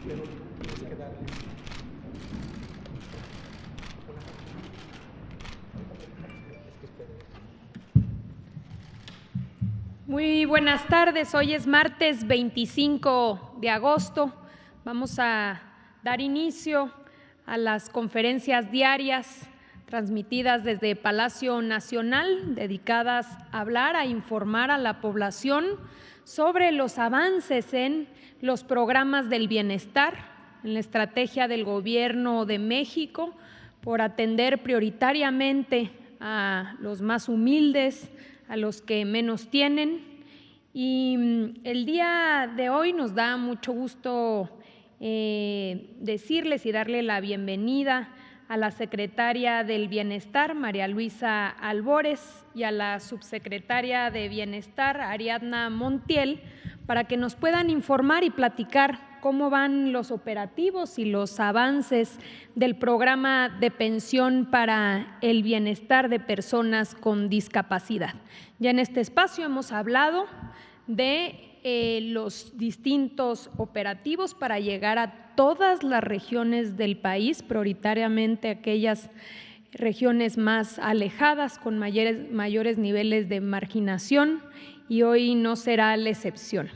pero tienes que darle Muy buenas tardes, hoy es martes 25 de agosto. Vamos a dar inicio a las conferencias diarias transmitidas desde Palacio Nacional, dedicadas a hablar, a informar a la población sobre los avances en los programas del bienestar, en la estrategia del Gobierno de México por atender prioritariamente a los más humildes, a los que menos tienen. Y el día de hoy nos da mucho gusto decirles y darle la bienvenida a la secretaria del Bienestar, María Luisa Albores, y a la subsecretaria de Bienestar, Ariadna Montiel, para que nos puedan informar y platicar cómo van los operativos y los avances del programa de pensión para el bienestar de personas con discapacidad. Ya en este espacio hemos hablado de los distintos operativos para llegar a todas las regiones del país, prioritariamente aquellas regiones más alejadas con mayores niveles de marginación, y hoy no será la excepción.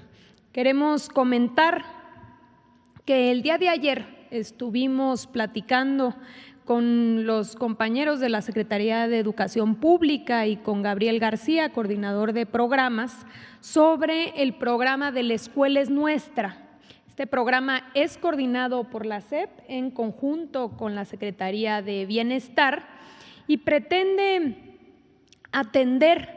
Queremos comentar que el día de ayer estuvimos platicando con los compañeros de la Secretaría de Educación Pública y con Gabriel García, coordinador de programas, sobre el programa de La Escuela es Nuestra. Este programa es coordinado por la SEP en conjunto con la Secretaría de Bienestar y pretende atender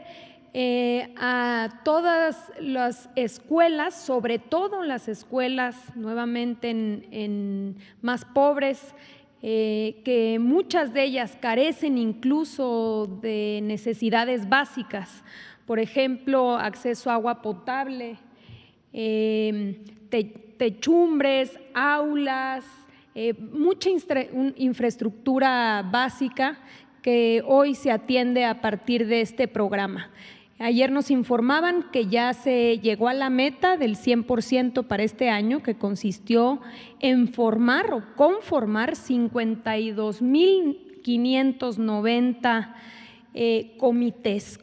a todas las escuelas, sobre todo las escuelas nuevamente en más pobres, que muchas de ellas carecen incluso de necesidades básicas, por ejemplo, acceso a agua potable, techumbres, aulas, mucha infraestructura básica que hoy se atiende a partir de este programa. Ayer nos informaban que ya se llegó a la meta del 100% para este año, que consistió en formar o conformar 52,590 comités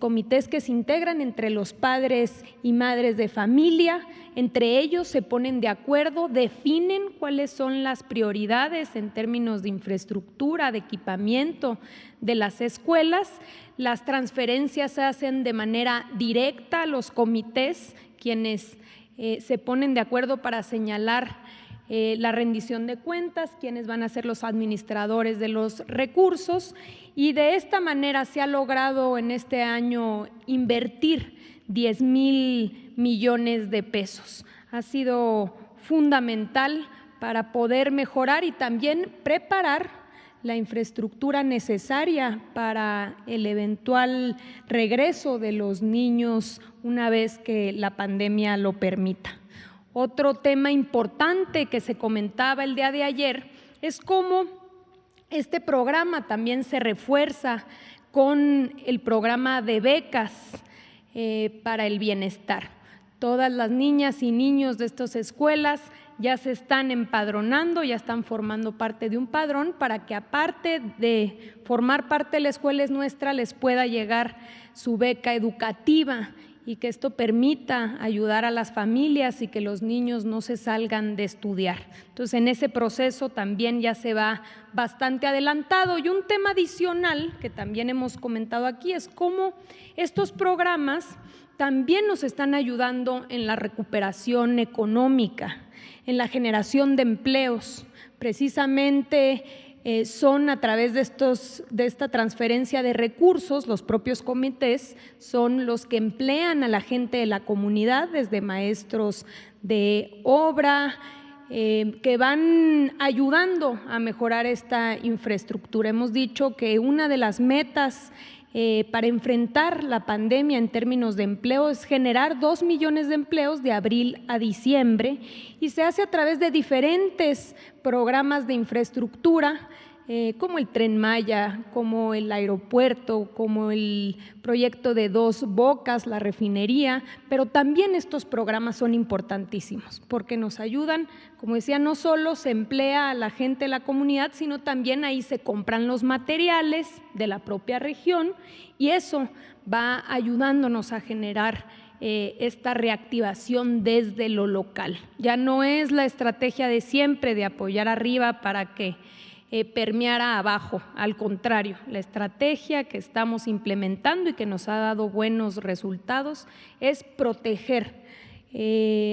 que se integran entre los padres y madres de familia. Entre ellos se ponen de acuerdo, definen cuáles son las prioridades en términos de infraestructura, de equipamiento de las escuelas. Las transferencias se hacen de manera directa a los comités, quienes se ponen de acuerdo para señalar la rendición de cuentas, quienes van a ser los administradores de los recursos, y de esta manera se ha logrado en este año invertir 10,000 millones de pesos. Ha sido fundamental para poder mejorar y también preparar la infraestructura necesaria para el eventual regreso de los niños una vez que la pandemia lo permita. Otro tema importante que se comentaba el día de ayer es cómo este programa también se refuerza con el programa de becas para el bienestar. Todas las niñas y niños de estas escuelas ya se están empadronando, ya están formando parte de un padrón para que, aparte de formar parte de La Escuela es Nuestra, les pueda llegar su beca educativa y que esto permita ayudar a las familias y que los niños no se salgan de estudiar. Entonces, en ese proceso también ya se va bastante adelantado. Y un tema adicional que también hemos comentado aquí es cómo estos programas también nos están ayudando en la recuperación económica, en la generación de empleos. Precisamente son a través de esta transferencia de recursos, los propios comités son los que emplean a la gente de la comunidad, desde maestros de obra, que van ayudando a mejorar esta infraestructura. Hemos dicho que una de las metas para enfrentar la pandemia en términos de empleo es generar 2 millones de empleos de abril a diciembre, y se hace a través de diferentes programas de infraestructura como el Tren Maya, como el aeropuerto, como el proyecto de Dos Bocas, la refinería, pero también estos programas son importantísimos porque nos ayudan, como decía, no solo se emplea a la gente de la comunidad, sino también ahí se compran los materiales de la propia región y eso va ayudándonos a generar esta reactivación desde lo local. Ya no es la estrategia de siempre de apoyar arriba para que permeara abajo, al contrario, la estrategia que estamos implementando y que nos ha dado buenos resultados es proteger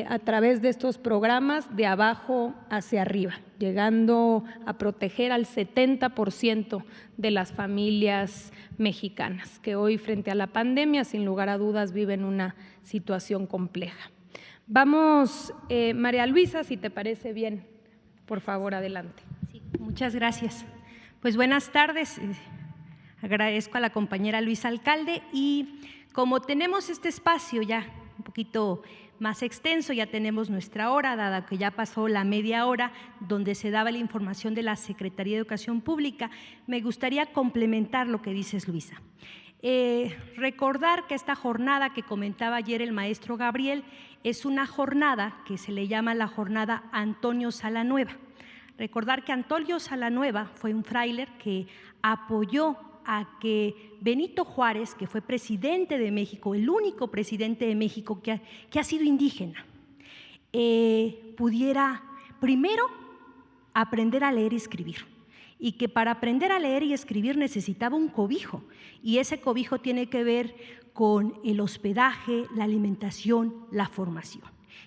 a través de estos programas de abajo hacia arriba, llegando a proteger al 70% de las familias mexicanas que hoy frente a la pandemia sin lugar a dudas viven una situación compleja. Vamos, María Luisa, si te parece bien, por favor, adelante. Sí, muchas gracias. Pues buenas tardes, agradezco a la compañera Luisa Alcalde y como tenemos este espacio ya un poquito más extenso, ya tenemos nuestra hora, dada que ya pasó la media hora donde se daba la información de la Secretaría de Educación Pública, me gustaría complementar lo que dices, Luisa. Recordar que esta jornada que comentaba ayer el maestro Gabriel es una jornada que se le llama la jornada Antonio Salanueva. Recordar que Antonio Salanueva fue un frailer que apoyó a que Benito Juárez, que fue presidente de México, el único presidente de México que ha sido indígena, pudiera primero aprender a leer y escribir. Y que para aprender a leer y escribir necesitaba un cobijo, y ese cobijo tiene que ver con el hospedaje, la alimentación, la formación.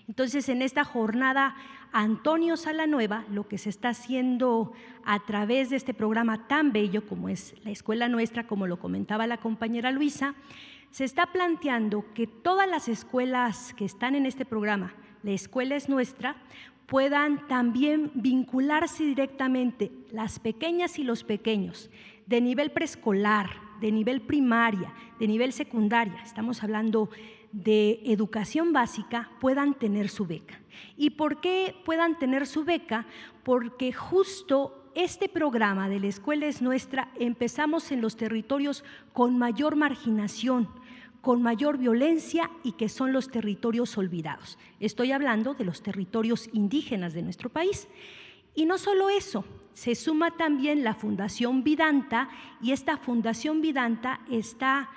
Entonces, en esta jornada Antonio Salanueva, lo que se está haciendo a través de este programa tan bello como es la Escuela Nuestra, como lo comentaba la compañera Luisa, se está planteando que todas las escuelas que están en este programa, la Escuela es Nuestra, puedan también vincularse directamente las pequeñas y los pequeños de nivel preescolar, de nivel primaria, de nivel secundaria, estamos hablando de educación básica, puedan tener su beca. ¿Y por qué puedan tener su beca? Porque justo este programa de la Escuela es Nuestra empezamos en los territorios con mayor marginación, con mayor violencia y que son los territorios olvidados. Estoy hablando de los territorios indígenas de nuestro país. Y no solo eso, se suma también la Fundación Vidanta y esta Fundación Vidanta está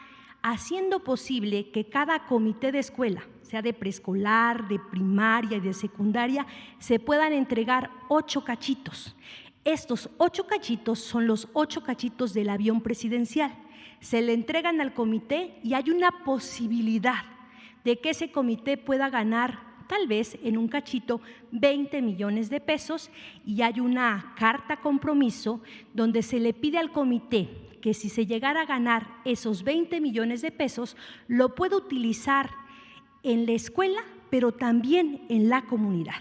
haciendo posible que cada comité de escuela, sea de preescolar, de primaria y de secundaria, se puedan entregar 8 cachitos. Estos 8 cachitos son los 8 cachitos del avión presidencial. Se le entregan al comité y hay una posibilidad de que ese comité pueda ganar tal vez en un cachito 20 millones de pesos y hay una carta compromiso donde se le pide al comité que si se llegara a ganar esos 20 millones de pesos, lo puede utilizar en la escuela, pero también en la comunidad.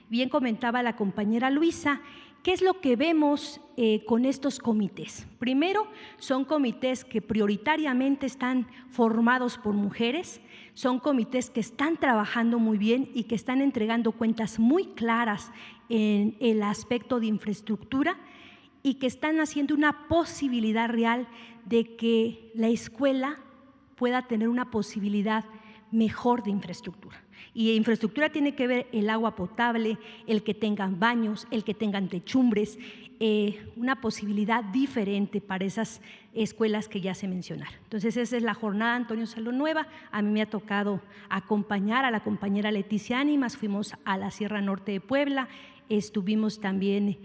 Bien comentaba la compañera Luisa, ¿qué es lo que vemos con estos comités? Primero, son comités que prioritariamente están formados por mujeres, son comités que están trabajando muy bien y que están entregando cuentas muy claras en el aspecto de infraestructura, y que están haciendo una posibilidad real de que la escuela pueda tener una posibilidad mejor de infraestructura. Y infraestructura tiene que ver el agua potable, el que tengan baños, el que tengan techumbres, una posibilidad diferente para esas escuelas que ya se mencionaron. Entonces, esa es la jornada Antonio Salanueva. A mí me ha tocado acompañar a la compañera Leticia Ánimas, fuimos a la Sierra Norte de Puebla, estuvimos también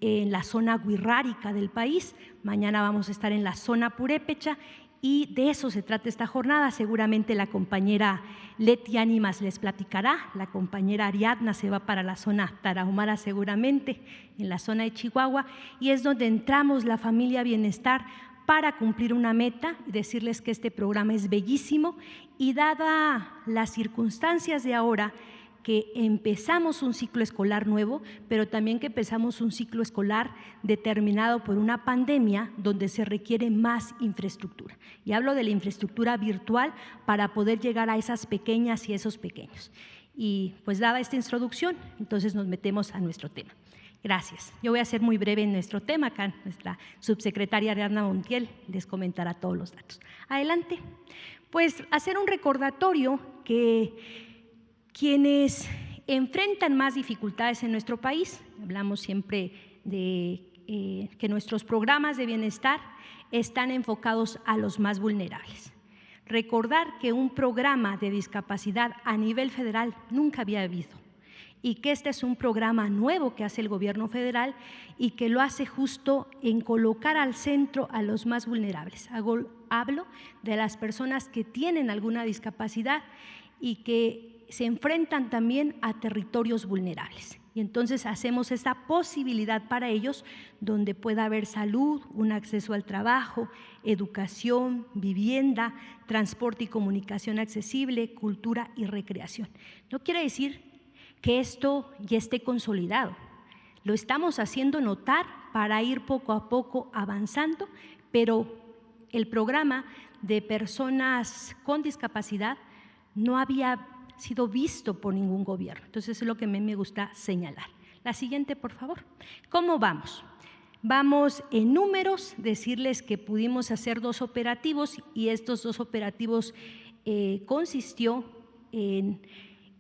en la zona wixárika del país, mañana vamos a estar en la zona purépecha y de eso se trata esta jornada. Seguramente la compañera Leti Ánimas les platicará, la compañera Ariadna se va para la zona tarahumara seguramente, en la zona de Chihuahua, y es donde entramos la familia Bienestar para cumplir una meta y decirles que este programa es bellísimo y dada las circunstancias de ahora, que empezamos un ciclo escolar nuevo, pero también que empezamos un ciclo escolar determinado por una pandemia donde se requiere más infraestructura. Y hablo de la infraestructura virtual para poder llegar a esas pequeñas y esos pequeños. Y pues dada esta introducción, entonces nos metemos a nuestro tema. Gracias. Yo voy a ser muy breve en nuestro tema. Acá nuestra subsecretaria Ariadna Montiel les comentará todos los datos. Adelante. Pues hacer un recordatorio que quienes enfrentan más dificultades en nuestro país, hablamos siempre de que nuestros programas de bienestar están enfocados a los más vulnerables. Recordar que un programa de discapacidad a nivel federal nunca había habido y que este es un programa nuevo que hace el gobierno federal y que lo hace justo en colocar al centro a los más vulnerables. Hablo de las personas que tienen alguna discapacidad y que se enfrentan también a territorios vulnerables. Y entonces hacemos esa posibilidad para ellos donde pueda haber salud, un acceso al trabajo, educación, vivienda, transporte y comunicación accesible, cultura y recreación. No quiere decir que esto ya esté consolidado. Lo estamos haciendo notar para ir poco a poco avanzando, pero el programa de personas con discapacidad no había sido visto por ningún gobierno. Entonces, eso es lo que a mí me gusta señalar. La siguiente, por favor. ¿Cómo vamos? Vamos en números, decirles que pudimos hacer 2 operativos y estos 2 operativos consistió en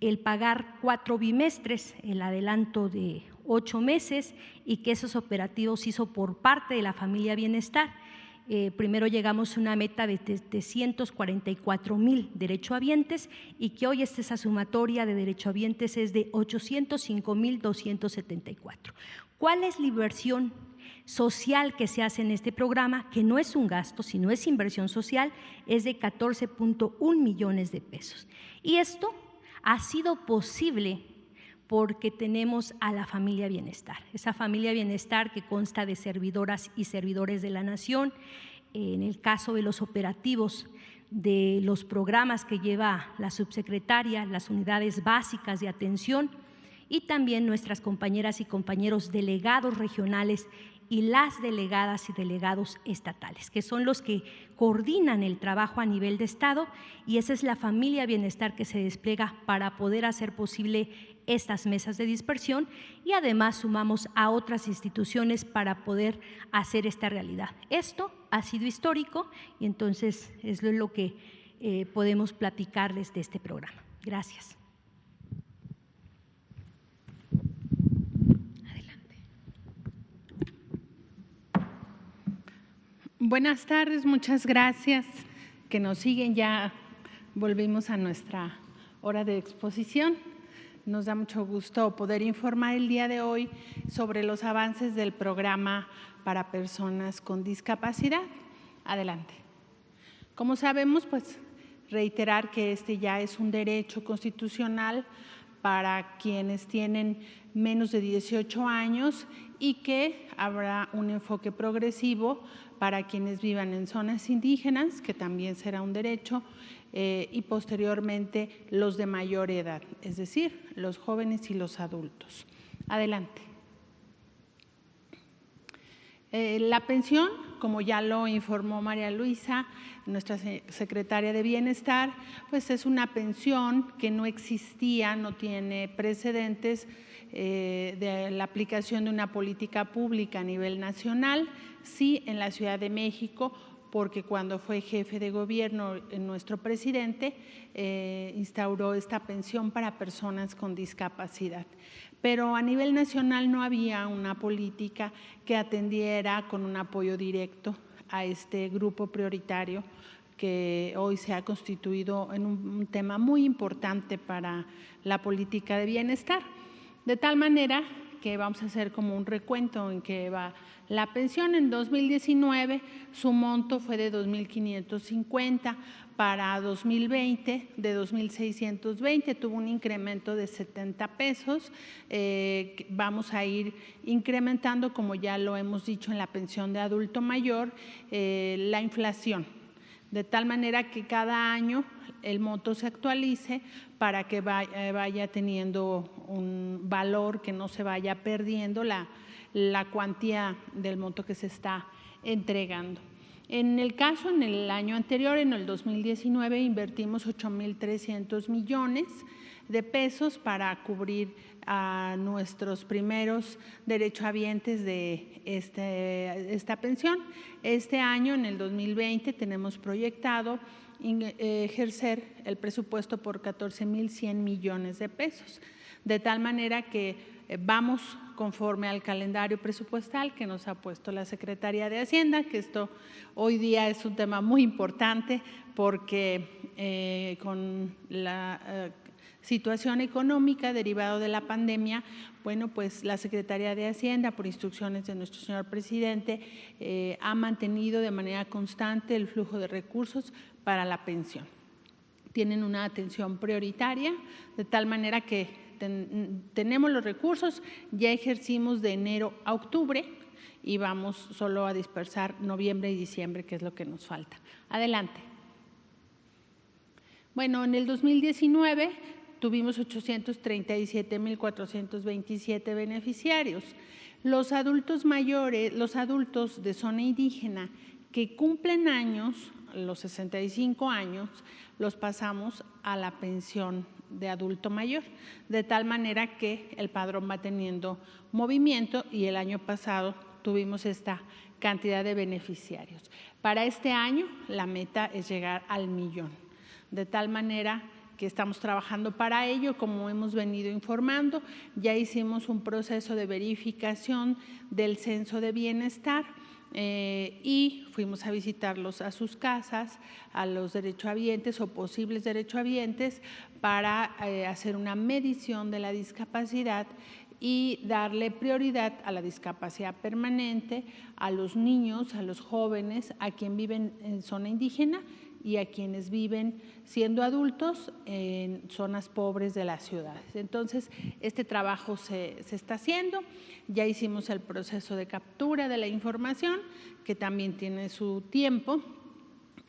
el pagar 4 bimestres, el adelanto de 8 meses y que esos operativos se hizo por parte de la familia Bienestar. Primero llegamos a una meta de 744,000 derechohabientes y que hoy esa sumatoria de derechohabientes es de 805,274. ¿Cuál es la inversión social que se hace en este programa? Que no es un gasto, sino es inversión social, es de 14,1 millones de pesos. Y esto ha sido posible porque tenemos a la familia Bienestar, esa familia Bienestar que consta de servidoras y servidores de la nación. En el caso de los operativos de los programas que lleva la subsecretaria, las unidades básicas de atención y también nuestras compañeras y compañeros delegados regionales y las delegadas y delegados estatales, que son los que coordinan el trabajo a nivel de Estado, y esa es la familia Bienestar que se despliega para poder hacer posible estas mesas de dispersión y además sumamos a otras instituciones para poder hacer esta realidad. Esto ha sido histórico y entonces es lo que podemos platicarles de este programa. Gracias. Buenas tardes, muchas gracias que nos siguen. Ya volvimos a nuestra hora de exposición. Nos da mucho gusto poder informar el día de hoy sobre los avances del programa para personas con discapacidad. Adelante. Como sabemos, pues reiterar que este ya es un derecho constitucional para quienes tienen menos de 18 años y que habrá un enfoque progresivo para quienes vivan en zonas indígenas, que también será un derecho, y posteriormente los de mayor edad, es decir, los jóvenes y los adultos. Adelante. La pensión, como ya lo informó María Luisa, nuestra secretaria de Bienestar, pues es una pensión que no existía, no tiene precedentes de la aplicación de una política pública a nivel nacional, sí en la Ciudad de México, porque cuando fue jefe de gobierno nuestro presidente instauró esta pensión para personas con discapacidad. Pero a nivel nacional no había una política que atendiera con un apoyo directo a este grupo prioritario que hoy se ha constituido en un tema muy importante para la política de bienestar. De tal manera que vamos a hacer como un recuento en que va la pensión. En 2019 su monto fue de 2,550, para 2020 de 2,620, tuvo un incremento de 70 pesos. Vamos a ir incrementando, como ya lo hemos dicho en la pensión de adulto mayor, la inflación, de tal manera que cada año el monto se actualice para que vaya teniendo un valor, que no se vaya perdiendo la cuantía del monto que se está entregando. En el caso, en el año anterior, en el 2019, invertimos 8,300 millones de pesos para cubrir a nuestros primeros derechohabientes de esta pensión. Este año, en el 2020, tenemos proyectado ejercer el presupuesto por 14,100 millones de pesos, de tal manera que vamos conforme al calendario presupuestal que nos ha puesto la Secretaría de Hacienda, que esto hoy día es un tema muy importante porque con la situación económica derivado de la pandemia, bueno, pues la Secretaría de Hacienda, por instrucciones de nuestro señor presidente, ha mantenido de manera constante el flujo de recursos para la pensión. Tienen una atención prioritaria, de tal manera que tenemos los recursos, ya ejercimos de enero a octubre y vamos solo a dispersar noviembre y diciembre, que es lo que nos falta. Adelante. Bueno, en el 2019 tuvimos 837,427 beneficiarios. Los adultos mayores, los adultos de zona indígena que cumplen años, los 65 años, los pasamos a la pensión de adulto mayor, de tal manera que el padrón va teniendo movimiento y el año pasado tuvimos esta cantidad de beneficiarios. Para este año la meta es llegar al 1,000,000, de tal manera que estamos trabajando para ello, como hemos venido informando. Ya hicimos un proceso de verificación del censo de bienestar y fuimos a visitarlos a sus casas, a los derechohabientes o posibles derechohabientes, para hacer una medición de la discapacidad y darle prioridad a la discapacidad permanente, a los niños, a los jóvenes, a quien viven en zona indígena y a quienes viven siendo adultos en zonas pobres de las ciudades. Entonces, este trabajo se está haciendo. Ya hicimos el proceso de captura de la información, que también tiene su tiempo,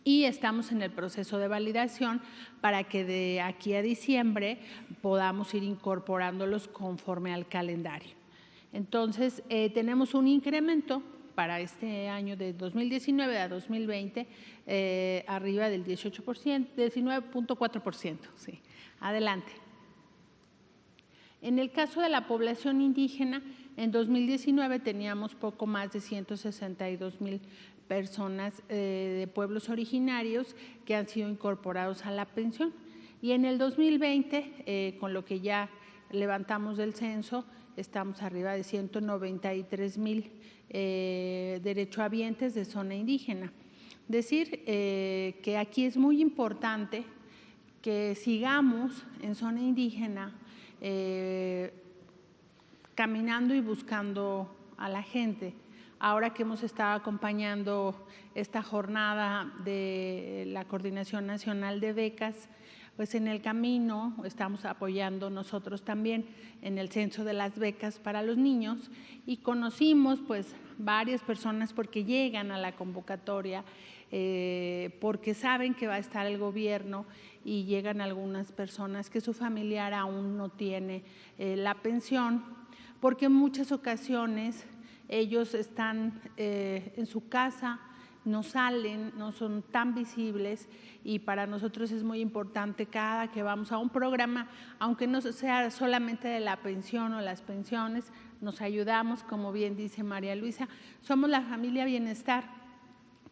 y estamos en el proceso de validación para que de aquí a diciembre podamos ir incorporándolos conforme al calendario. Entonces, tenemos un incremento para este año de 2019 a 2020 arriba del 18%, 19.4%. Sí. Adelante. En el caso de la población indígena, en 2019 teníamos poco más de 162,000 personas de pueblos originarios que han sido incorporados a la pensión. Y en el 2020, con lo que ya levantamos del censo, estamos arriba de 193,000 derechohabientes de zona indígena. Decir que aquí es muy importante que sigamos en zona indígena caminando y buscando a la gente. Ahora que hemos estado acompañando esta jornada de la Coordinación Nacional de Becas, pues en el camino estamos apoyando nosotros también en el censo de las becas para los niños y conocimos pues varias personas porque llegan a la convocatoria, porque saben que va a estar el gobierno, y llegan algunas personas que su familiar aún no tiene la pensión, porque en muchas ocasiones ellos están en su casa, no salen, no son tan visibles, y para nosotros es muy importante cada que vamos a un programa, aunque no sea solamente de la pensión o las pensiones, nos ayudamos, como bien dice María Luisa, somos la familia Bienestar,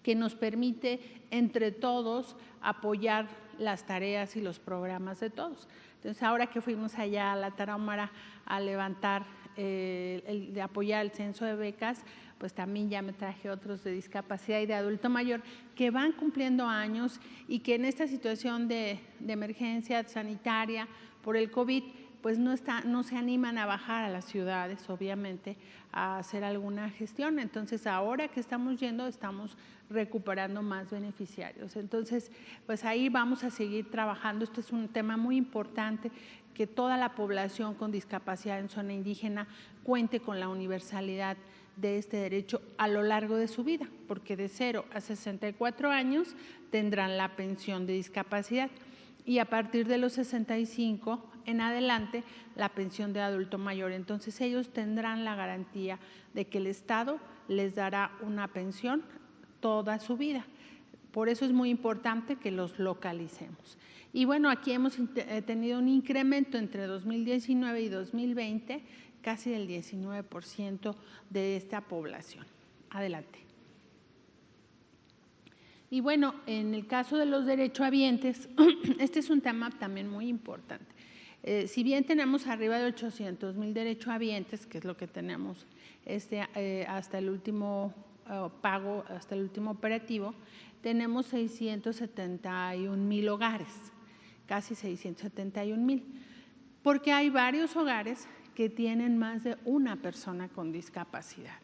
que nos permite entre todos apoyar las tareas y los programas de todos. Entonces, ahora que fuimos allá a la Tarahumara a levantar, de apoyar el censo de becas, pues también ya me traje otros de discapacidad y de adulto mayor que van cumpliendo años y que en esta situación de emergencia sanitaria por el COVID, pues no se animan a bajar a las ciudades, obviamente, a hacer alguna gestión. Entonces, ahora que estamos yendo, estamos recuperando más beneficiarios. Entonces, pues ahí vamos a seguir trabajando. Este es un tema muy importante, que toda la población con discapacidad en zona indígena cuente con la universalidad de este derecho a lo largo de su vida, porque de 0 a 64 años tendrán la pensión de discapacidad y a partir de los 65 en adelante la pensión de adulto mayor. Entonces ellos tendrán la garantía de que el Estado les dará una pensión toda su vida. Por eso es muy importante que los localicemos. Y bueno, aquí hemos tenido un incremento entre 2019 y 2020, casi del 19% de esta población. Adelante. Y bueno, en el caso de los derechohabientes, este es un tema también muy importante. Si bien tenemos arriba de 800,000 derechohabientes, que es lo que tenemos hasta el último pago, hasta el último operativo, tenemos 671,000 hogares, casi 671,000, porque hay varios hogares que tienen más de una persona con discapacidad,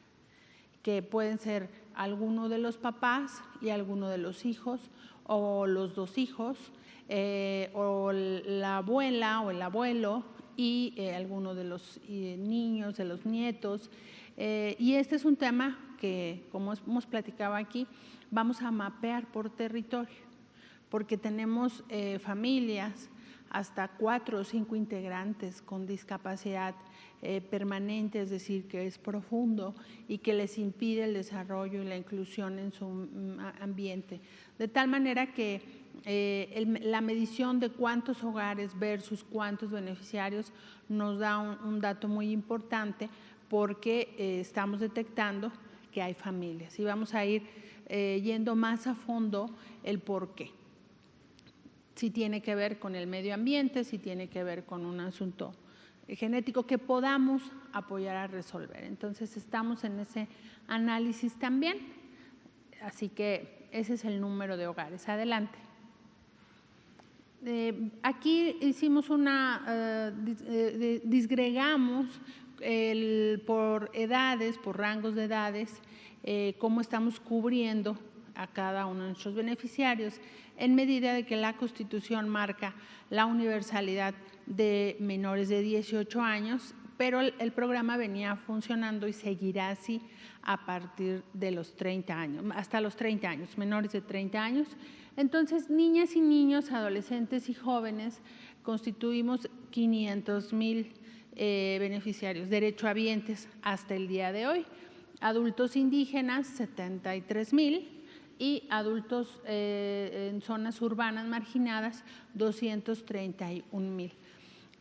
que pueden ser alguno de los papás y alguno de los hijos, o los dos hijos, o la abuela o el abuelo y alguno de los niños, de los nietos. Y este es un tema que, como hemos platicado aquí, vamos a mapear por territorio, porque tenemos familias hasta 4 o 5 integrantes con discapacidad permanente, es decir, que es profundo y que les impide el desarrollo y la inclusión en su ambiente. De tal manera que la medición de cuántos hogares versus cuántos beneficiarios nos da un dato muy importante, porque estamos detectando que hay familias y vamos a ir yendo más a fondo el por qué. Si tiene que ver con el medio ambiente, si tiene que ver con un asunto genético que podamos apoyar a resolver. Entonces estamos en ese análisis también, así que ese es el número de hogares. Adelante. Aquí hicimos disgregamos por edades, por rangos de edades, cómo estamos cubriendo a cada uno de nuestros beneficiarios, en medida de que la Constitución marca la universalidad de menores de 18 años, pero el programa venía funcionando y seguirá así a partir de los 30 años, hasta los 30 años, menores de 30 años. Entonces, niñas y niños, adolescentes y jóvenes, constituimos 500,000 beneficiarios, derechohabientes hasta el día de hoy. Adultos indígenas, 73,000, y adultos en zonas urbanas marginadas, 231,000.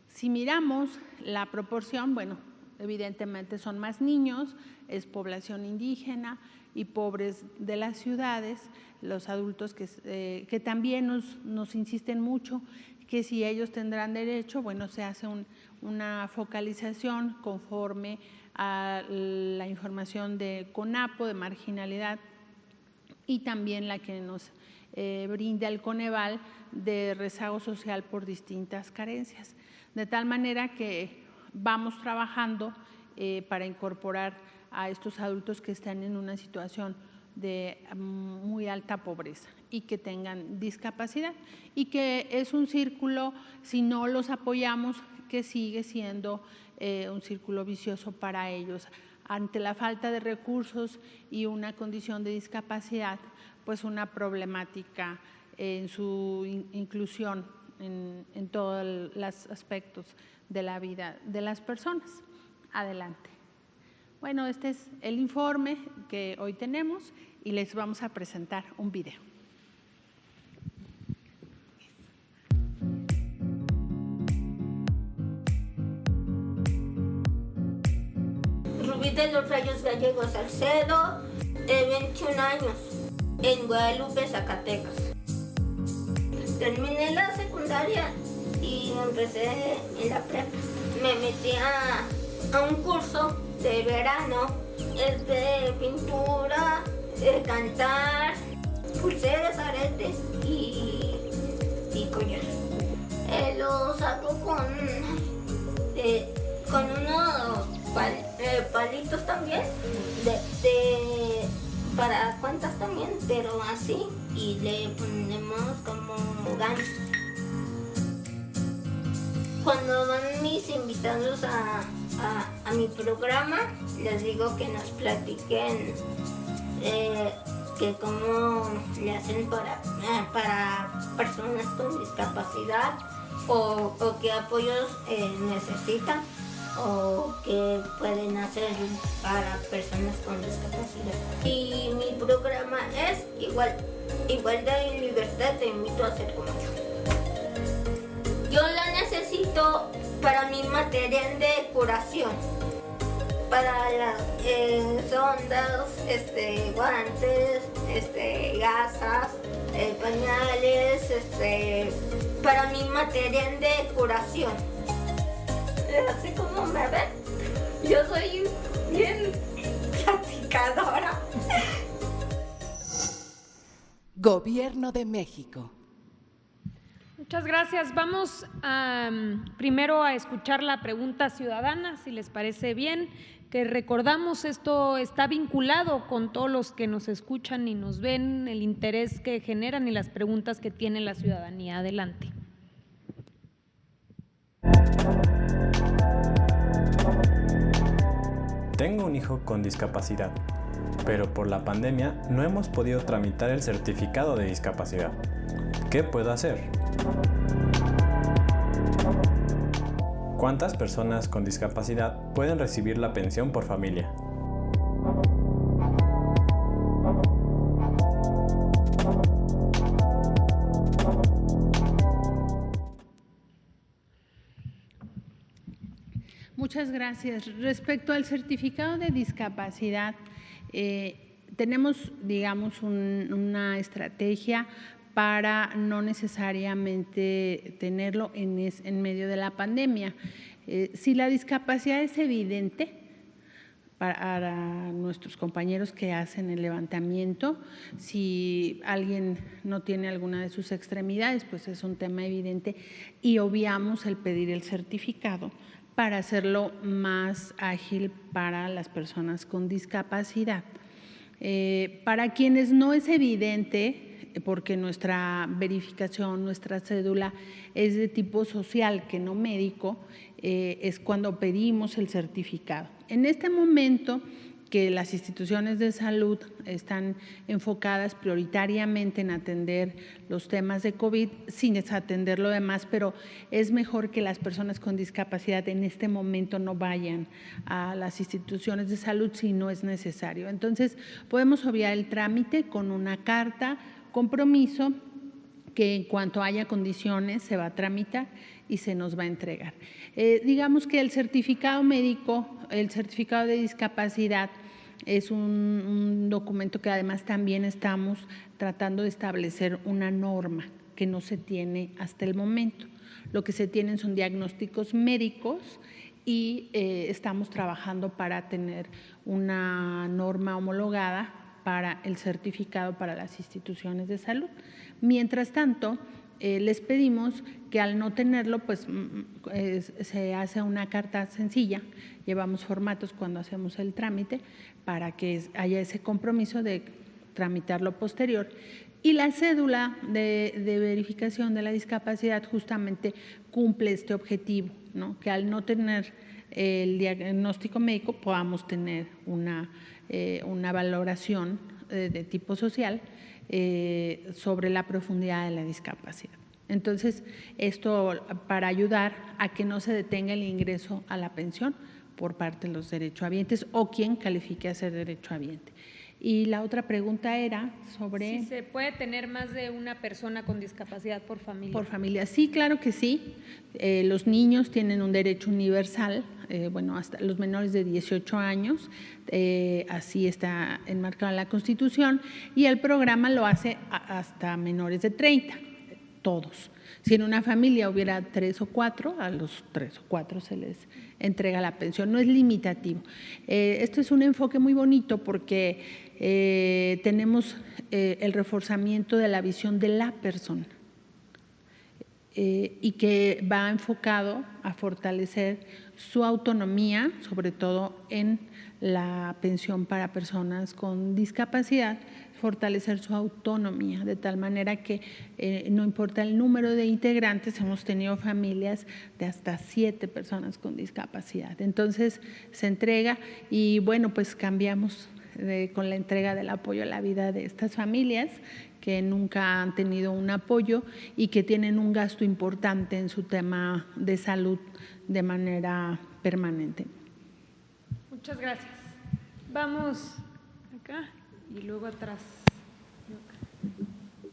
Si miramos la proporción, bueno, evidentemente son más niños, es población indígena y pobres de las ciudades, los adultos que también nos insisten mucho que si ellos tendrán derecho, bueno, se hace una focalización conforme a la información de CONAPO, de marginalidad, y también la que nos brinda el Coneval de rezago social por distintas carencias. De tal manera que vamos trabajando para incorporar a estos adultos que están en una situación de muy alta pobreza y que tengan discapacidad, y que es un círculo, si no los apoyamos, que sigue siendo un círculo vicioso para ellos. Ante la falta de recursos y una condición de discapacidad, pues una problemática en su inclusión en todos los aspectos de la vida de las personas. Adelante. Bueno, este es el informe que hoy tenemos y les vamos a presentar un video. Rubí de los Rayos Gallegos Salcedo, de 21 años, en Guadalupe, Zacatecas. Terminé la secundaria y empecé en la prepa. Me metí a un curso de verano, de pintura, de cantar, pulseras, aretes y collar. Los hago con unos palitos también, para cuentas también, pero así, y le ponemos como ganchos. Cuando van mis invitados a mi programa, les digo que nos platiquen que cómo le hacen para personas con discapacidad o qué apoyos necesitan. o que pueden hacer para personas con discapacidad. Y mi programa es igualdad y libertad, te invito a ser como yo. Yo la necesito para mi material de curación, para las sondas, guantes, gasas, pañales, para mi material de curación. Así como me ven, yo soy bien platicadora. Gobierno de México. Muchas gracias. Vamos primero a escuchar la pregunta ciudadana, si les parece bien, que recordamos esto está vinculado con todos los que nos escuchan y nos ven, el interés que generan y las preguntas que tiene la ciudadanía. Adelante. Tengo un hijo con discapacidad, pero por la pandemia no hemos podido tramitar el certificado de discapacidad. ¿Qué puedo hacer? ¿Cuántas personas con discapacidad pueden recibir la pensión por familia? Muchas gracias. Respecto al certificado de discapacidad, tenemos, digamos, una estrategia para no necesariamente tenerlo en medio de la pandemia. Si la discapacidad es evidente para nuestros compañeros que hacen el levantamiento, si alguien no tiene alguna de sus extremidades, pues es un tema evidente y obviamos el pedir el certificado para hacerlo más ágil para las personas con discapacidad. Para quienes no es evidente, porque nuestra verificación, nuestra cédula es de tipo social que no médico, es cuando pedimos el certificado. En este momento que las instituciones de salud están enfocadas prioritariamente en atender los temas de COVID, sin desatender lo demás, pero es mejor que las personas con discapacidad en este momento no vayan a las instituciones de salud si no es necesario. Entonces, podemos obviar el trámite con una carta compromiso que en cuanto haya condiciones se va a tramitar y se nos va a entregar. Digamos que el certificado médico, el certificado de discapacidad, es un documento que además también estamos tratando de establecer una norma que no se tiene hasta el momento. Lo que se tienen son diagnósticos médicos y estamos trabajando para tener una norma homologada para el certificado para las instituciones de salud. Mientras tanto, les pedimos que al no tenerlo, pues se hace una carta sencilla, llevamos formatos cuando hacemos el trámite para que haya ese compromiso de tramitarlo posterior. Y la cédula de verificación de la discapacidad justamente cumple este objetivo, ¿no? Que al no tener el diagnóstico médico podamos tener una valoración de tipo social sobre la profundidad de la discapacidad. Entonces, esto para ayudar a que no se detenga el ingreso a la pensión por parte de los derechohabientes o quien califique a ser derechohabiente. Y la otra pregunta era sobre… Si se puede tener más de una persona con discapacidad por familia. Por familia, sí, claro que sí. Los niños tienen un derecho universal, hasta los menores de 18 años, así está enmarcado en la Constitución, y el programa lo hace hasta menores de 30, todos. Si en una familia hubiera 3 o 4, a los 3 o 4 se les entrega la pensión, no es limitativo. Esto es un enfoque muy bonito porque tenemos el reforzamiento de la visión de la persona y que va enfocado a fortalecer su autonomía, sobre todo en la pensión para personas con discapacidad, fortalecer su autonomía, de tal manera que no importa el número de integrantes, hemos tenido familias de hasta 7 personas con discapacidad. Entonces se entrega y pues cambiamos con la entrega del apoyo a la vida de estas familias que nunca han tenido un apoyo y que tienen un gasto importante en su tema de salud de manera permanente. Muchas gracias. Vamos acá y luego atrás.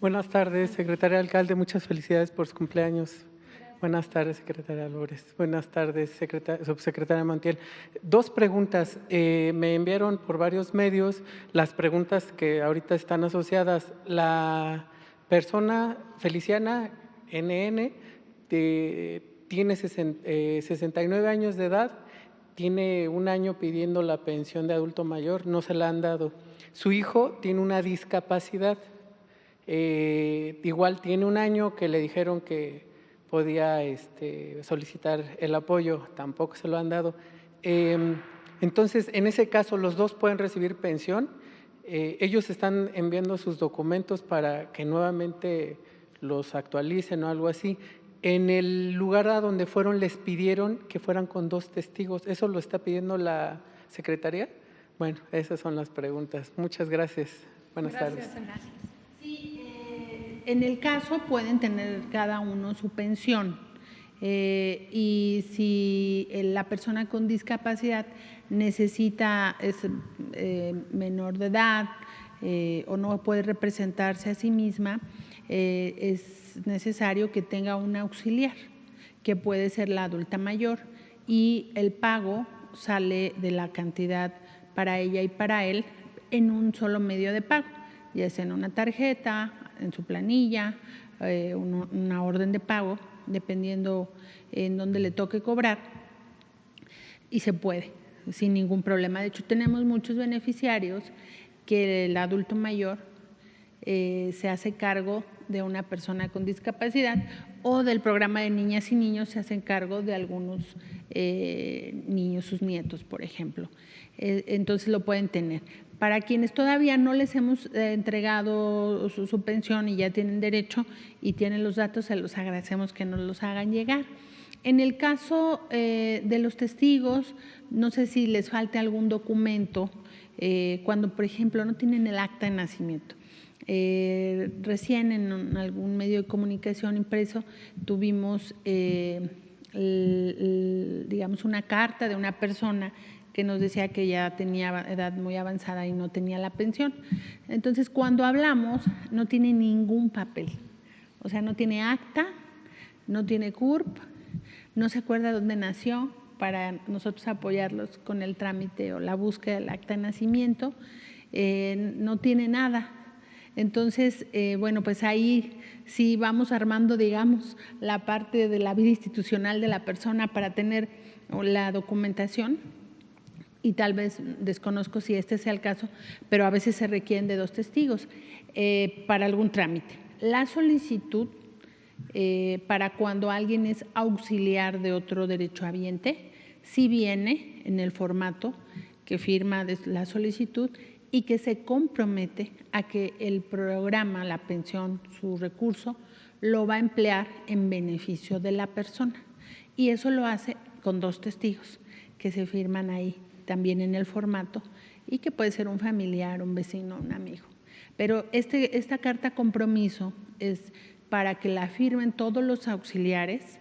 Buenas tardes, secretaria alcalde, muchas felicidades por su cumpleaños. Gracias. Buenas tardes, secretaria Álvarez. Buenas tardes, subsecretaria Montiel. 2 preguntas. Me enviaron por varios medios las preguntas que ahorita están asociadas. La persona Feliciana NN tiene 69 años de edad, tiene 1 año pidiendo la pensión de adulto mayor, no se la han dado. Su hijo tiene una discapacidad. Igual tiene 1 año que le dijeron que podía solicitar el apoyo, tampoco se lo han dado. Entonces, en ese caso, los 2 pueden recibir pensión. Ellos están enviando sus documentos para que nuevamente los actualicen o algo así. En el lugar a donde fueron les pidieron que fueran con 2 testigos. ¿Eso lo está pidiendo la Secretaría? Bueno, esas son las preguntas. Muchas gracias. Buenas tardes. Gracias. Sí, en el caso pueden tener cada uno su pensión y si la persona con discapacidad necesita, es menor de edad o no puede representarse a sí misma, es necesario que tenga un auxiliar, que puede ser la adulta mayor, y el pago sale de la cantidad para ella y para él en un solo medio de pago, ya sea en una tarjeta, en su planilla, una orden de pago, dependiendo en dónde le toque cobrar, y se puede, sin ningún problema. De hecho, tenemos muchos beneficiarios que el adulto mayor se hace cargo de una persona con discapacidad, o del programa de niñas y niños se hacen cargo de algunos niños, sus nietos, por ejemplo. Entonces lo pueden tener. Para quienes todavía no les hemos entregado su pensión y ya tienen derecho y tienen los datos, se los agradecemos que nos los hagan llegar. En el caso de los testigos, no sé si les falte algún documento, cuando, por ejemplo, no tienen el acta de nacimiento. Recién en algún medio de comunicación impreso tuvimos, digamos, una carta de una persona que nos decía que ya tenía edad muy avanzada y no tenía la pensión. Entonces, cuando hablamos, no tiene ningún papel. O sea, no tiene acta, no tiene CURP, no se acuerda dónde nació para nosotros apoyarlos con el trámite o la búsqueda del acta de nacimiento. No tiene nada. Entonces, bueno, pues ahí sí vamos armando, digamos, la parte de la vida institucional de la persona para tener la documentación, y tal vez desconozco si este sea el caso, pero a veces se requieren de 2 testigos para algún trámite. La solicitud para cuando alguien es auxiliar de otro derechohabiente, sí viene en el formato que firma la solicitud y que se compromete a que el programa, la pensión, su recurso, lo va a emplear en beneficio de la persona. Y eso lo hace con 2 testigos que se firman ahí también en el formato, y que puede ser un familiar, un vecino, un amigo. Pero esta carta compromiso es para que la firmen todos los auxiliares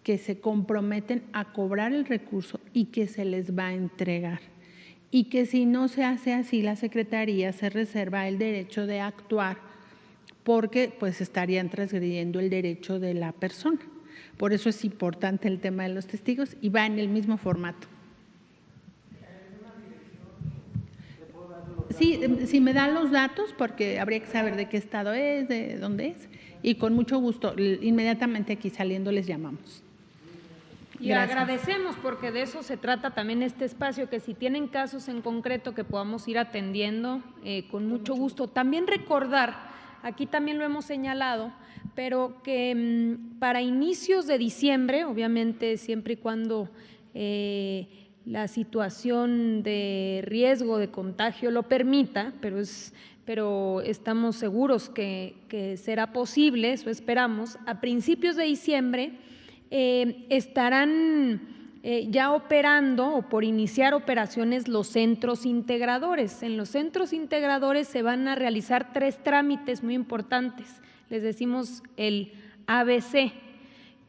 que se comprometen a cobrar el recurso y que se les va a entregar. Y que si no se hace así, la Secretaría se reserva el derecho de actuar, porque pues estarían transgrediendo el derecho de la persona. Por eso es importante el tema de los testigos y va en el mismo formato. Sí, si me dan los datos, porque habría que saber de qué estado es, de dónde es, y con mucho gusto, inmediatamente aquí saliendo les llamamos. Y agradecemos, porque de eso se trata también este espacio, que si tienen casos en concreto que podamos ir atendiendo con mucho gusto. También recordar, aquí también lo hemos señalado, pero que para inicios de diciembre, obviamente siempre y cuando la situación de riesgo de contagio lo permita, pero estamos seguros que será posible, eso esperamos, a principios de diciembre estarán ya operando o por iniciar operaciones los centros integradores. En los centros integradores se van a realizar 3 trámites muy importantes. Les decimos el ABC,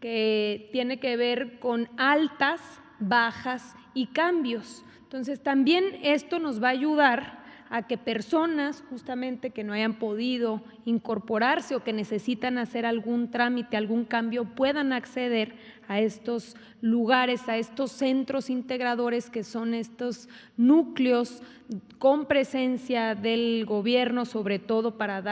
que tiene que ver con altas bajas y cambios. Entonces, también esto nos va a ayudar a que personas justamente que no hayan podido incorporarse o que necesitan hacer algún trámite, algún cambio, puedan acceder a estos lugares, a estos centros integradores que son estos núcleos con presencia del gobierno, sobre todo para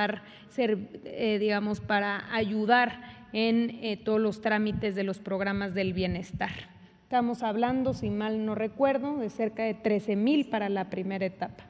para ayudar en todos los trámites de los programas del bienestar. Estamos hablando, si mal no recuerdo, de cerca de 13,000 para la primera etapa.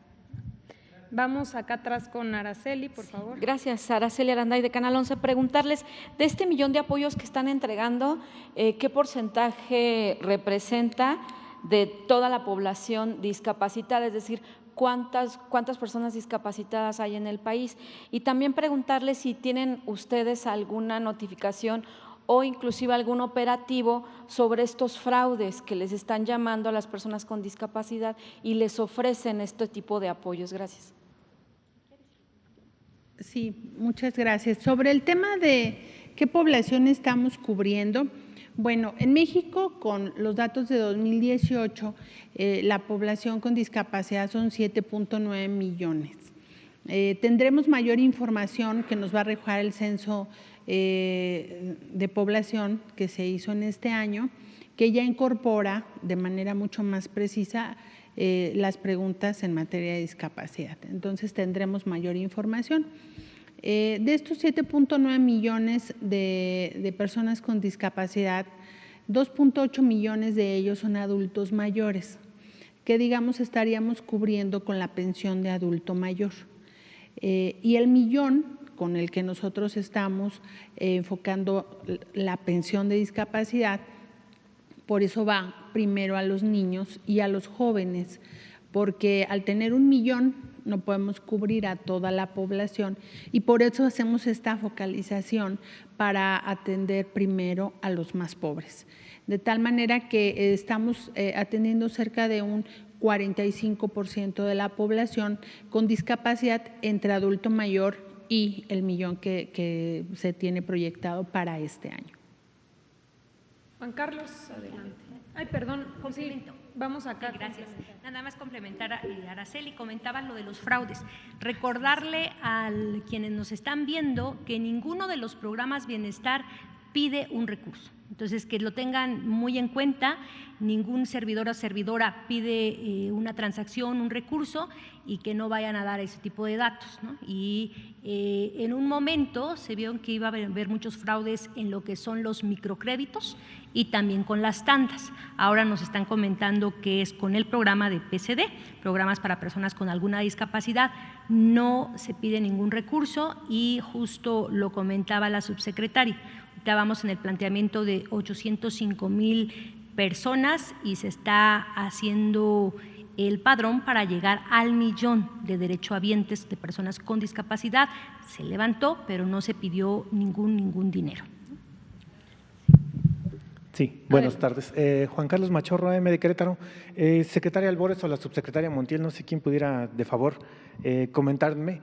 Vamos acá atrás con Araceli, por favor. Gracias, Araceli Aranday de Canal 11. Preguntarles, de este 1,000,000 de apoyos que están entregando, ¿qué porcentaje representa de toda la población discapacitada? Es decir, ¿cuántas personas discapacitadas hay en el país? Y también preguntarles si tienen ustedes alguna notificación o inclusive algún operativo sobre estos fraudes que les están llamando a las personas con discapacidad y les ofrecen este tipo de apoyos. Gracias. Sí, muchas gracias. Sobre el tema de qué población estamos cubriendo, bueno, en México, con los datos de 2018, la población con discapacidad son 7.9 millones. Tendremos mayor información que nos va a arrojar el censo de población que se hizo en este año, que ya incorpora de manera mucho más precisa las preguntas en materia de discapacidad. Entonces tendremos mayor información. De estos 7.9 millones de personas con discapacidad, 2.8 millones de ellos son adultos mayores, que digamos estaríamos cubriendo con la pensión de adulto mayor. Y el 1,000,000 con el que nosotros estamos enfocando la pensión de discapacidad, por eso va primero a los niños y a los jóvenes, porque al tener 1,000,000 no podemos cubrir a toda la población y por eso hacemos esta focalización para atender primero a los más pobres. De tal manera que estamos atendiendo cerca de un 45% de la población con discapacidad entre adulto mayor y el 1,000,000 que se tiene proyectado para este año. Juan Carlos, adelante. Ay, perdón, complemento. Vamos acá. Sí, gracias. Nada más complementar, Araceli, comentaba lo de los fraudes. Recordarle a quienes nos están viendo que ninguno de los programas bienestar pide un recurso. Entonces, que lo tengan muy en cuenta, ningún servidor o servidora pide una transacción, un recurso y que no vayan a dar ese tipo de datos, ¿no? Y en un momento se vio que iba a haber muchos fraudes en lo que son los microcréditos y también con las tandas. Ahora nos están comentando que es con el programa de PCD, programas para personas con alguna discapacidad, no se pide ningún recurso y justo lo comentaba la subsecretaria. Estábamos en el planteamiento de 805,000 personas y se está haciendo el padrón para llegar al 1,000,000 de derechohabientes de personas con discapacidad. Se levantó, pero no se pidió ningún dinero. Sí, buenas tardes. Juan Carlos Machorro, AM de Querétaro. Secretaria Albores o la subsecretaria Montiel, no sé quién pudiera, de favor, comentarme.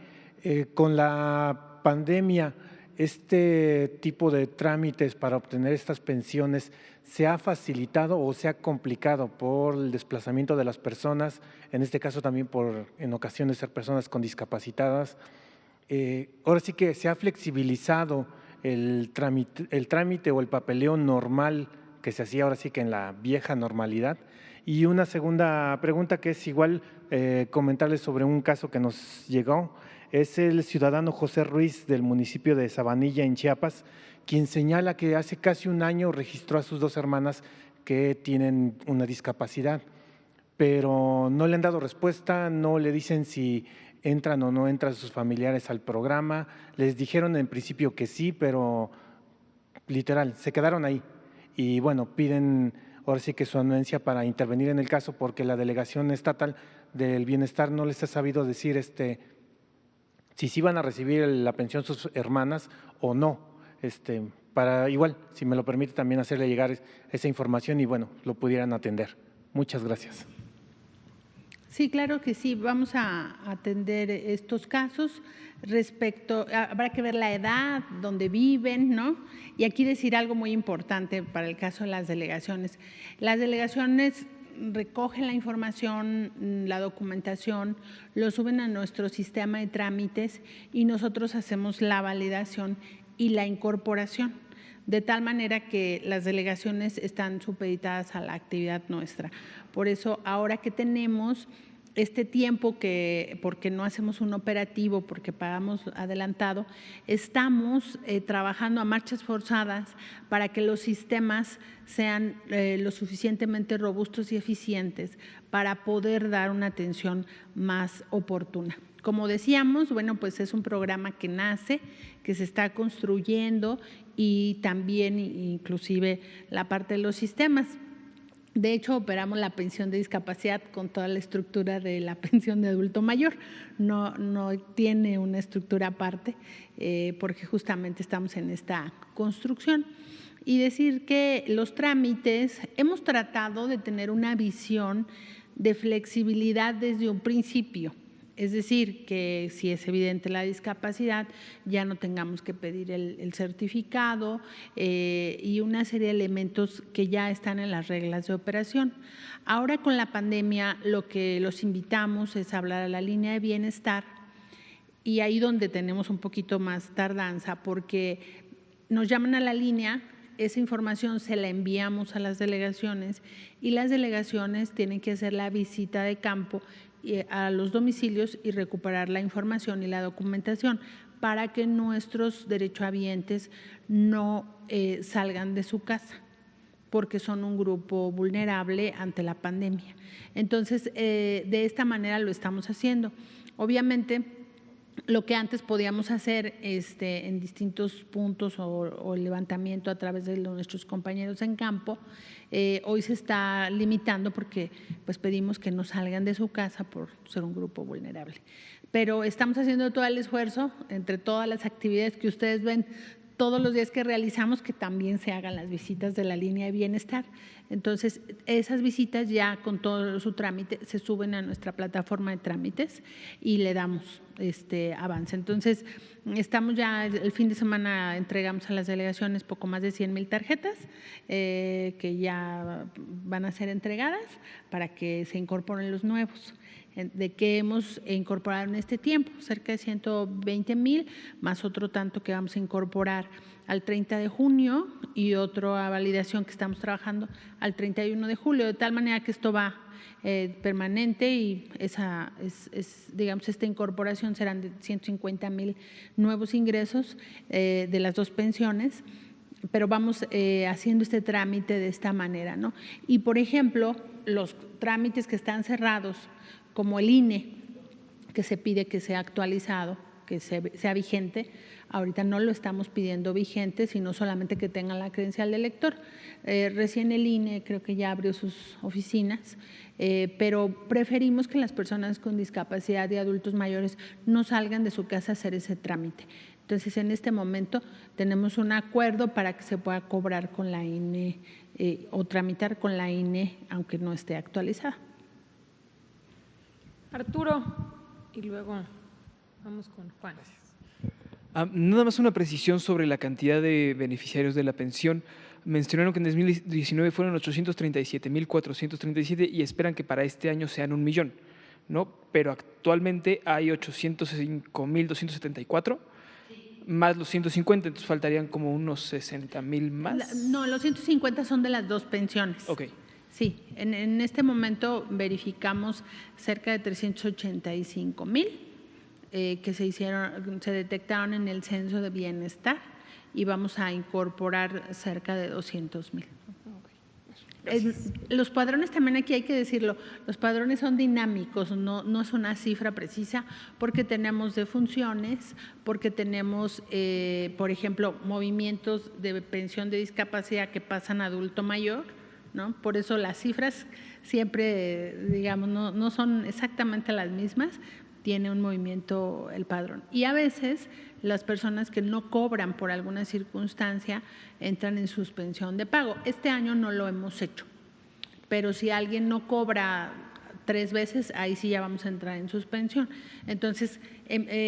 Con la pandemia, este tipo de trámites para obtener estas pensiones se ha facilitado o se ha complicado por el desplazamiento de las personas, en este caso también por, en ocasiones, ser personas con discapacitadas. Ahora sí que se ha flexibilizado el trámite o el papeleo normal que se hacía ahora sí que en la vieja normalidad. Y una segunda pregunta que es igual comentarles sobre un caso que nos llegó. Es el ciudadano José Ruiz del municipio de Sabanilla, en Chiapas, quien señala que hace casi un año registró a sus 2 hermanas que tienen una discapacidad, pero no le han dado respuesta, no le dicen si entran o no entran sus familiares al programa. Les dijeron en principio que sí, pero literal, se quedaron ahí. Y bueno, piden ahora sí que su anuencia para intervenir en el caso porque la Delegación Estatal del Bienestar no les ha sabido decir si sí van a recibir la pensión sus hermanas o no, para igual, si me lo permite también hacerle llegar esa información y bueno, lo pudieran atender. Muchas gracias. Sí, claro que sí, vamos a atender estos casos. Habrá que ver la edad, dónde viven, ¿no? Y aquí decir algo muy importante para el caso de las delegaciones. Las delegaciones recogen la información, la documentación, lo suben a nuestro sistema de trámites y nosotros hacemos la validación y la incorporación, de tal manera que las delegaciones están supeditadas a la actividad nuestra. Por eso, ahora que tenemos este tiempo, porque no hacemos un operativo, porque pagamos adelantado, estamos trabajando a marchas forzadas para que los sistemas sean lo suficientemente robustos y eficientes para poder dar una atención más oportuna. Como decíamos, bueno, pues es un programa que nace, que se está construyendo y también inclusive la parte de los sistemas. De hecho, operamos la pensión de discapacidad con toda la estructura de la pensión de adulto mayor. No tiene una estructura aparte porque justamente estamos en esta construcción. Y decir que los trámites, hemos tratado de tener una visión de flexibilidad desde un principio. Es decir, que si es evidente la discapacidad, ya no tengamos que pedir el certificado y una serie de elementos que ya están en las reglas de operación. Ahora con la pandemia, lo que los invitamos es hablar a la línea de bienestar y ahí donde tenemos un poquito más tardanza, porque nos llaman a la línea, esa información se la enviamos a las delegaciones y las delegaciones tienen que hacer la visita de campo a los domicilios y recuperar la información y la documentación para que nuestros derechohabientes no salgan de su casa, porque son un grupo vulnerable ante la pandemia. Entonces, de esta manera lo estamos haciendo. Obviamente, lo que antes podíamos hacer en distintos puntos o el levantamiento a través de nuestros compañeros en campo, hoy se está limitando porque pues pedimos que no salgan de su casa por ser un grupo vulnerable. Pero estamos haciendo todo el esfuerzo entre todas las actividades que ustedes ven todos los días que realizamos, que también se hagan las visitas de la línea de bienestar. Entonces, esas visitas ya con todo su trámite se suben a nuestra plataforma de trámites y le damos avance. Entonces, estamos ya, el fin de semana entregamos a las delegaciones poco más de 100,000 tarjetas que ya van a ser entregadas para que se incorporen los nuevos. De que hemos incorporado en este tiempo, cerca de 120,000, más otro tanto que vamos a incorporar al 30 de junio y otra validación que estamos trabajando al 31 de julio, de tal manera que esto va permanente y digamos, esta incorporación serán de 150,000 nuevos ingresos de las dos pensiones, pero vamos haciendo este trámite de esta manera, ¿no? Y, por ejemplo, los trámites que están cerrados, como el INE, que se pide que sea actualizado, que sea vigente, ahorita no lo estamos pidiendo vigente, sino solamente que tenga la credencial de elector. Recién el INE creo que ya abrió sus oficinas, pero preferimos que las personas con discapacidad y adultos mayores no salgan de su casa a hacer ese trámite. Entonces, en este momento tenemos un acuerdo para que se pueda cobrar con la INE o tramitar con la INE, aunque no esté actualizada. Arturo, y luego vamos con Juan. Nada más una precisión sobre la cantidad de beneficiarios de la pensión. Mencionaron que en 2019 fueron 837,437 y esperan que para este año sean 1,000,000, ¿no? Pero actualmente hay 805,274, más los 150, entonces faltarían como unos 60,000 más. No, los 150 son de las dos pensiones. Ok. Sí, en este momento verificamos cerca de 385,000 que se detectaron en el censo de bienestar y vamos a incorporar cerca de 200,000. Los padrones también, aquí hay que decirlo, los padrones son dinámicos, no es una cifra precisa, porque tenemos defunciones, porque tenemos, por ejemplo, movimientos de pensión de discapacidad que pasan a adulto mayor, ¿no? Por eso las cifras siempre, digamos, no son exactamente las mismas, tiene un movimiento el padrón. Y a veces las personas que no cobran por alguna circunstancia entran en suspensión de pago. Este año no lo hemos hecho, pero si alguien no cobra 3 veces, ahí sí ya vamos a entrar en suspensión. Entonces,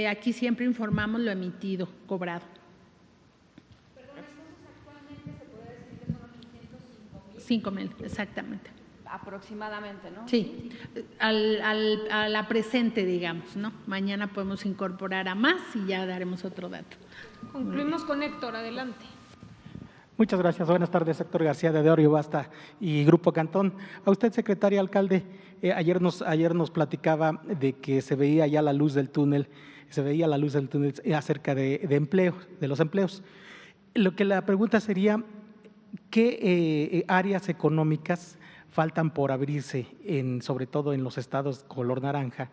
aquí siempre informamos lo emitido, cobrado. Perdón, entonces actualmente se puede decir que son 5,000, exactamente. Aproximadamente, ¿no? Sí, a la presente, digamos, ¿no? Mañana podemos incorporar a más y ya daremos otro dato. Concluimos con Héctor, adelante. Muchas gracias. Buenas tardes, Héctor García de Orio Basta y Grupo Cantón. A usted, secretaria alcalde, ayer nos platicaba de que se veía ya la luz del túnel, acerca de empleo, de los empleos. Lo que la pregunta sería, ¿qué áreas económicas faltan por abrirse, sobre todo en los estados color naranja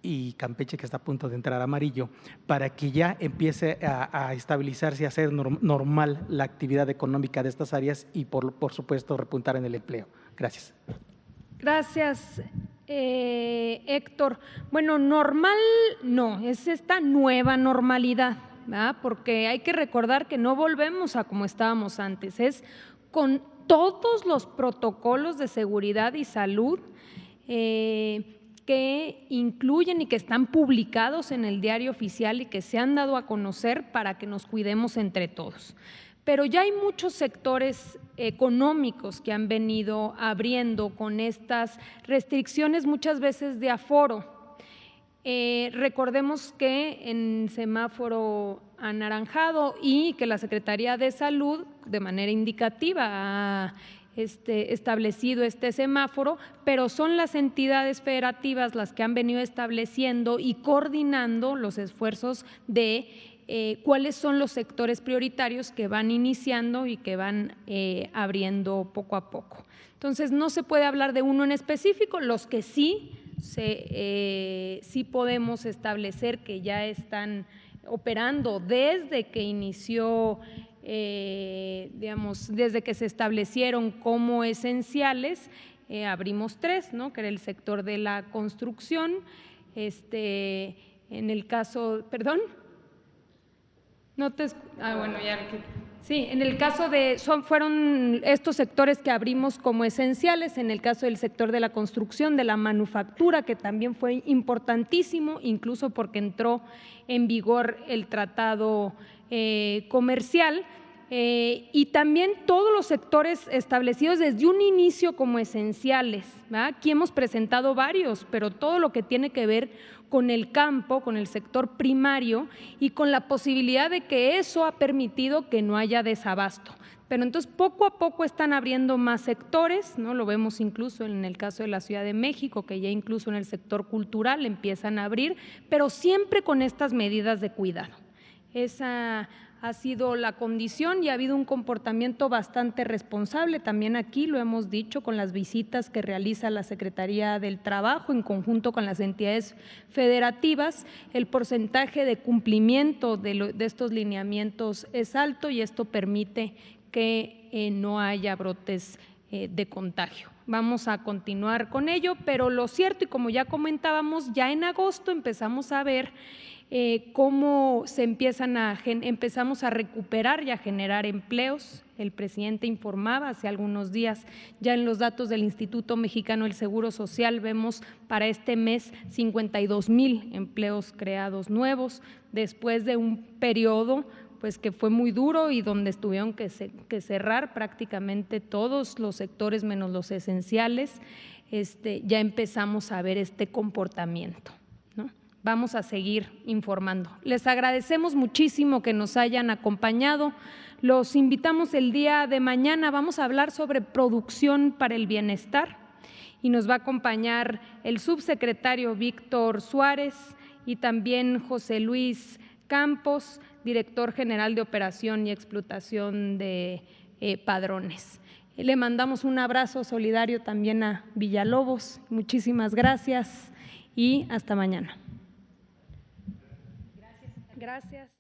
y Campeche, que está a punto de entrar amarillo, para que ya empiece a estabilizarse y a ser normal la actividad económica de estas áreas y, por supuesto, repuntar en el empleo? Gracias. Gracias, Héctor. Bueno, normal no, es esta nueva normalidad, ¿verdad? Porque hay que recordar que no volvemos a como estábamos antes, es con todos los protocolos de seguridad y salud que incluyen y que están publicados en el Diario Oficial y que se han dado a conocer para que nos cuidemos entre todos. Pero ya hay muchos sectores económicos que han venido abriendo con estas restricciones muchas veces de aforo. Recordemos que en semáforo anaranjado y que la Secretaría de Salud de manera indicativa ha establecido este semáforo, pero son las entidades federativas las que han venido estableciendo y coordinando los esfuerzos de cuáles son los sectores prioritarios que van iniciando y que van abriendo poco a poco. Entonces, no se puede hablar de uno en específico, los que sí podemos establecer que ya están operando desde que inició, desde que se establecieron como esenciales, abrimos 3, ¿no? Que era el sector de la construcción, en el caso, perdón, no te, bueno, ya. Sí, en el caso de, fueron estos sectores que abrimos como esenciales, en el caso del sector de la construcción, de la manufactura, que también fue importantísimo, incluso porque entró en vigor el tratado comercial, y también todos los sectores establecidos desde un inicio como esenciales, ¿verdad? Aquí hemos presentado varios, pero todo lo que tiene que ver con el campo, con el sector primario y con la posibilidad de que eso ha permitido que no haya desabasto. Pero entonces poco a poco están abriendo más sectores, ¿no? Lo vemos incluso en el caso de la Ciudad de México, que ya incluso en el sector cultural empiezan a abrir, pero siempre con estas medidas de cuidado. Esa ha sido la condición y ha habido un comportamiento bastante responsable. También aquí lo hemos dicho con las visitas que realiza la Secretaría del Trabajo en conjunto con las entidades federativas. El porcentaje de cumplimiento de estos lineamientos es alto y esto permite que no haya brotes de contagio. Vamos a continuar con ello, pero lo cierto, y como ya comentábamos, ya en agosto empezamos a ver cómo empezamos a recuperar y a generar empleos. El presidente informaba hace algunos días, ya en los datos del Instituto Mexicano del Seguro Social vemos para este mes 52,000 empleos creados nuevos, después de un periodo pues que fue muy duro y donde tuvieron que cerrar prácticamente todos los sectores menos los esenciales. Ya empezamos a ver este comportamiento. Vamos a seguir informando. Les agradecemos muchísimo que nos hayan acompañado. Los invitamos el día de mañana. Vamos a hablar sobre producción para el bienestar y nos va a acompañar el subsecretario Víctor Suárez y también José Luis Campos, director general de Operación y Explotación de Padrones. Le mandamos un abrazo solidario también a Villalobos. Muchísimas gracias y hasta mañana. Gracias.